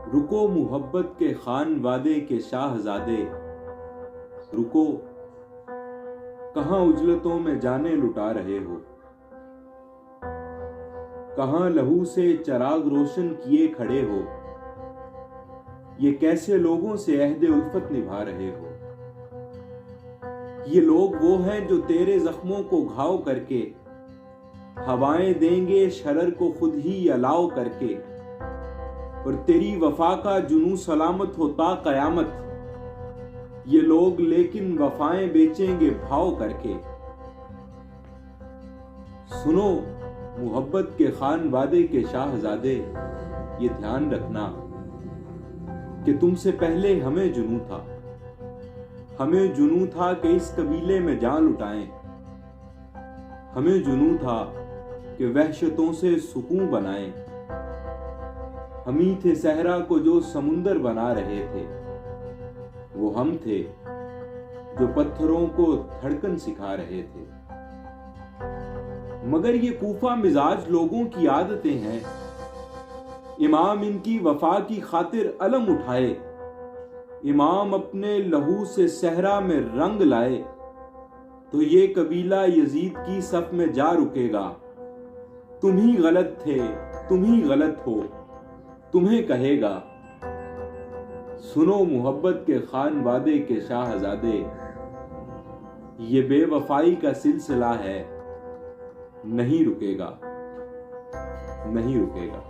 رکو محبت کے خان وادے کے شاہزادے، رکو، کہاں اجلتوں میں جانیں لٹا رہے ہو، کہاں لہو سے چراغ روشن کیے کھڑے ہو، یہ کیسے لوگوں سے عہد الفت نبھا رہے ہو۔ یہ لوگ وہ ہیں جو تیرے زخموں کو گھاؤ کر کے ہوائیں دیں گے شرر کو خود ہی الاؤ کر کے، اور تیری وفا کا جنوں سلامت ہوتا قیامت، یہ لوگ لیکن وفائیں بیچیں گے بھاؤ کر کے۔ سنو محبت کے خان وادے کے شاہزادے، یہ دھیان رکھنا کہ تم سے پہلے ہمیں جنوں تھا، ہمیں جنوں تھا کہ اس قبیلے میں جان لٹائیں، ہمیں جنوں تھا کہ وحشتوں سے سکون بنائیں۔ ہم ہی تھے صحرا کو جو سمندر بنا رہے تھے، وہ ہم تھے جو پتھروں کو دھڑکن سکھا رہے تھے۔ مگر یہ کوفہ مزاج لوگوں کی عادتیں ہیں، امام ان کی وفا کی خاطر علم اٹھائے، امام اپنے لہو سے صحرا میں رنگ لائے، تو یہ قبیلہ یزید کی صف میں جا رکے گا۔ تم ہی غلط تھے، تم ہی غلط ہو، تمہیں کہے گا۔ سنو محبت کے خان وادے کے شاہزادے، یہ بے وفائی کا سلسلہ ہے، نہیں رکے گا، نہیں رکے گا۔